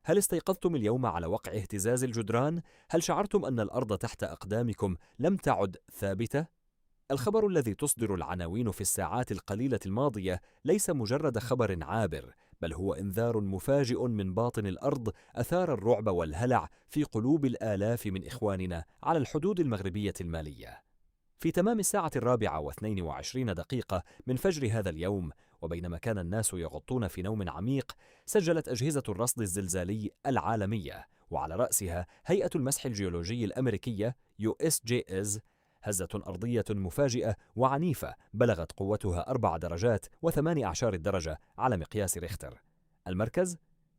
هل استيقظتم اليوم على وقع اهتزاز الجدران؟ هل شعرتم أن الأرض تحت أقدامكم لم تعد ثابتة؟ الخبر الذي تصدر العناوين في الساعات القليلة الماضية ليس مجرد خبر عابر، بل هو إنذار مفاجئ من باطن الأرض أثار الرعب والهلع في قلوب الآلاف من إخواننا على الحدود المغربية المالية. في تمام الساعة 4:22 من فجر هذا اليوم، وبينما كان الناس يغطون في نوم عميق، سجلت أجهزة الرصد الزلزالي العالمية وعلى رأسها هيئة المسح الجيولوجي الأمريكية USGS هزة أرضية مفاجئة وعنيفة بلغت قوتها 4 درجات و18 درجة على مقياس ريختر. المركز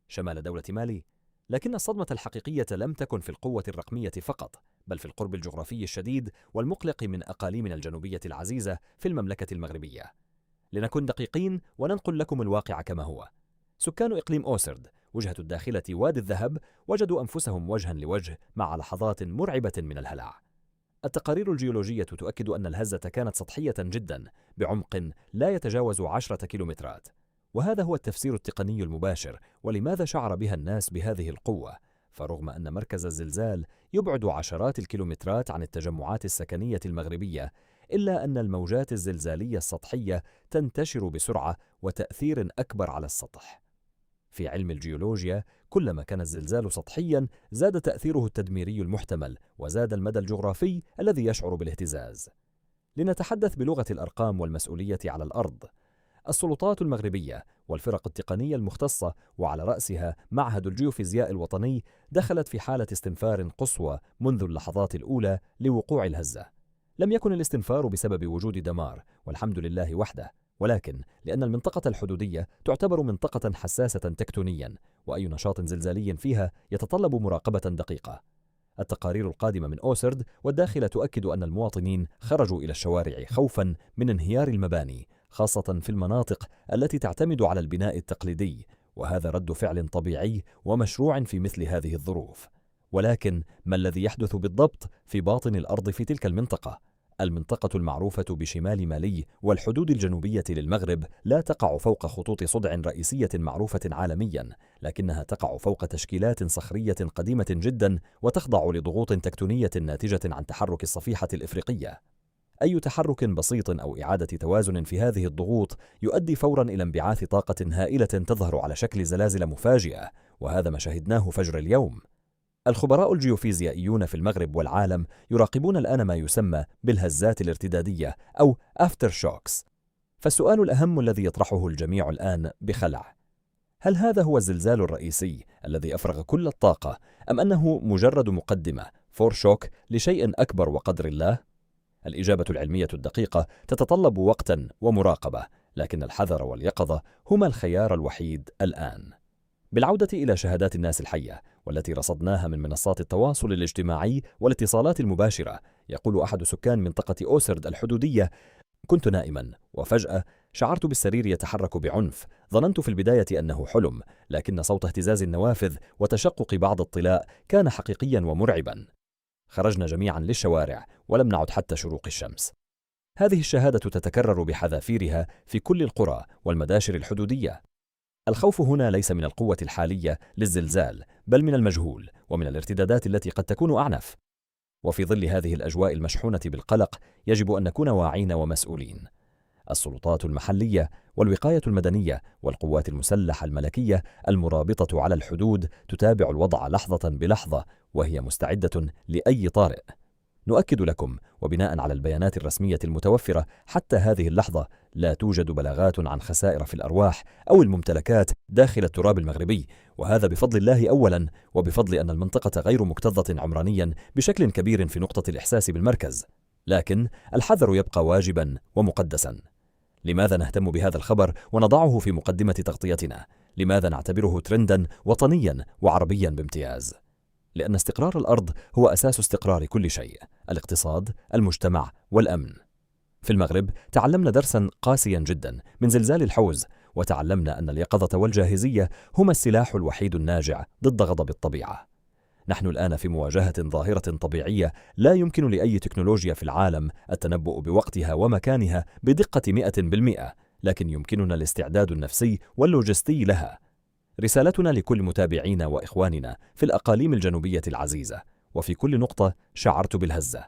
شمال دولة مالي. لكن الصدمة الحقيقية لم تكن في القوة الرقمية فقط، بل في القرب الجغرافي الشديد والمقلق من أقاليمنا الجنوبية العزيزة في المملكة المغربية. لنكن دقيقين وننقل لكم الواقع كما هو. سكان إقليم أوسرد وجهة الداخلة وادي الذهب وجدوا أنفسهم وجها لوجه مع لحظات مرعبة من الهلع. التقارير الجيولوجية تؤكد أن الهزة كانت سطحية جدا بعمق لا يتجاوز 10 كيلومترات، وهذا هو التفسير التقني المباشر ولماذا شعر بها الناس بهذه القوة. فرغم أن مركز الزلزال يبعد عشرات الكيلومترات عن التجمعات السكنية المغربية، إلا أن الموجات الزلزالية السطحية تنتشر بسرعة وتأثير أكبر على السطح. في علم الجيولوجيا، كلما كان الزلزال سطحيا زاد تأثيره التدميري المحتمل وزاد المدى الجغرافي الذي يشعر بالاهتزاز. لنتحدث بلغة الأرقام والمسؤولية على الأرض. السلطات المغربية والفرق التقنية المختصة وعلى رأسها معهد الجيوفيزياء الوطني دخلت في حالة استنفار قصوى منذ اللحظات الأولى لوقوع الهزة. لم يكن الاستنفار بسبب وجود دمار، والحمد لله وحده، ولكن لأن المنطقة الحدودية تعتبر منطقة حساسة تكتونيا، وأي نشاط زلزالي فيها يتطلب مراقبة دقيقة. التقارير القادمة من أوسرد والداخل تؤكد أن المواطنين خرجوا إلى الشوارع خوفا من انهيار المباني، خاصة في المناطق التي تعتمد على البناء التقليدي، وهذا رد فعل طبيعي ومشروع في مثل هذه الظروف. ولكن ما الذي يحدث بالضبط في باطن الأرض في تلك المنطقة؟ المنطقة المعروفة بشمال مالي والحدود الجنوبية للمغرب لا تقع فوق خطوط صدع رئيسية معروفة عالميا، لكنها تقع فوق تشكيلات صخرية قديمة جدا وتخضع لضغوط تكتونية ناتجة عن تحرك الصفيحة الإفريقية. أي تحرك بسيط أو إعادة توازن في هذه الضغوط يؤدي فورا إلى انبعاث طاقة هائلة تظهر على شكل زلازل مفاجئة، وهذا ما شهدناه فجر اليوم. الخبراء الجيوفيزيائيون في المغرب والعالم يراقبون الآن ما يسمى بالهزات الارتدادية أو أفتر شوكس. فالسؤال الأهم الذي يطرحه الجميع الآن بخلع: هل هذا هو الزلزال الرئيسي الذي أفرغ كل الطاقة، أم أنه مجرد مقدمة فور شوك لشيء أكبر وقدر الله؟ الإجابة العلمية الدقيقة تتطلب وقتا ومراقبة، لكن الحذر واليقظة هما الخيار الوحيد الآن. بالعودة إلى شهادات الناس الحية والتي رصدناها من منصات التواصل الاجتماعي والاتصالات المباشرة، يقول أحد سكان منطقة أوسرد الحدودية: كنت نائما وفجأة شعرت بالسرير يتحرك بعنف. ظننت في البداية أنه حلم، لكن صوت اهتزاز النوافذ وتشقق بعض الطلاء كان حقيقيا ومرعبا. خرجنا جميعا للشوارع ولم نعد حتى شروق الشمس. هذه الشهادة تتكرر بحذافيرها في كل القرى والمداشر الحدودية. الخوف هنا ليس من القوة الحالية للزلزال، بل من المجهول ومن الارتدادات التي قد تكون أعنف. وفي ظل هذه الأجواء المشحونة بالقلق يجب أن نكون واعين ومسؤولين. السلطات المحلية والوقاية المدنية والقوات المسلحة الملكية المرابطة على الحدود تتابع الوضع لحظة بلحظة، وهي مستعدة لأي طارئ. نؤكد لكم وبناء على البيانات الرسمية المتوفرة حتى هذه اللحظة لا توجد بلاغات عن خسائر في الأرواح أو الممتلكات داخل التراب المغربي، وهذا بفضل الله أولا، وبفضل أن المنطقة غير مكتظة عمرانيا بشكل كبير في نقطة الإحساس بالمركز. لكن الحذر يبقى واجبا ومقدسا. لماذا نهتم بهذا الخبر ونضعه في مقدمة تغطيتنا؟ لماذا نعتبره ترندا وطنيا وعربيا بامتياز؟ لأن استقرار الأرض هو أساس استقرار كل شيء: الاقتصاد، المجتمع، والأمن. في المغرب تعلمنا درسا قاسيا جدا من زلزال الحوز، وتعلمنا أن اليقظة والجاهزية هما السلاح الوحيد الناجع ضد غضب الطبيعة. نحن الآن في مواجهة ظاهرة طبيعية لا يمكن لأي تكنولوجيا في العالم التنبؤ بوقتها ومكانها بدقة 100%، لكن يمكننا الاستعداد النفسي واللوجستي لها. رسالتنا لكل متابعينا وإخواننا في الأقاليم الجنوبية العزيزة وفي كل نقطة شعرت بالهزة: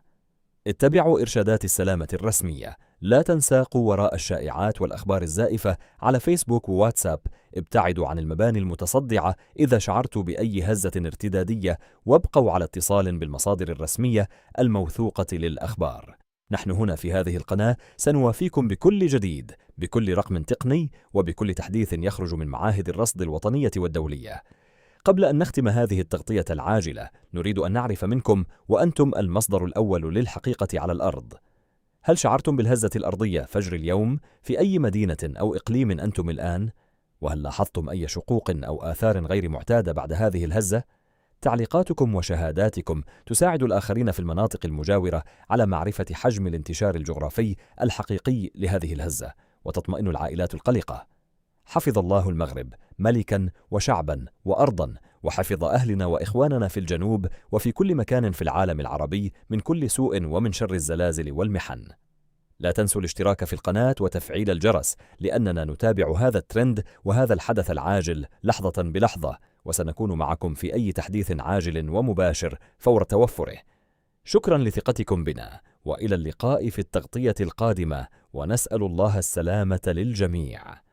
اتبعوا إرشادات السلامة الرسمية، لا تنساقوا وراء الشائعات والأخبار الزائفة على فيسبوك وواتساب، ابتعدوا عن المباني المتصدعة إذا شعرتوا بأي هزة ارتدادية، وابقوا على اتصال بالمصادر الرسمية الموثوقة للأخبار. نحن هنا في هذه القناة سنوافيكم بكل جديد، بكل رقم تقني، وبكل تحديث يخرج من معاهد الرصد الوطنية والدولية. قبل أن نختم هذه التغطية العاجلة، نريد أن نعرف منكم، وأنتم المصدر الأول للحقيقة على الأرض: هل شعرتم بالهزة الأرضية فجر اليوم؟ في أي مدينة أو إقليم أنتم الآن؟ وهل لاحظتم أي شقوق أو آثار غير معتادة بعد هذه الهزة؟ تعليقاتكم وشهاداتكم تساعد الآخرين في المناطق المجاورة على معرفة حجم الانتشار الجغرافي الحقيقي لهذه الهزة، وتطمئن العائلات القلقة. حفظ الله المغرب ملكا وشعبا وأرضا، وحفظ أهلنا وإخواننا في الجنوب وفي كل مكان في العالم العربي من كل سوء ومن شر الزلازل والمحن. لا تنسوا الاشتراك في القناة وتفعيل الجرس، لأننا نتابع هذا الترند وهذا الحدث العاجل لحظة بلحظة، وسنكون معكم في أي تحديث عاجل ومباشر فور توفره. شكرا لثقتكم بنا، وإلى اللقاء في التغطية القادمة، ونسأل الله السلامة للجميع.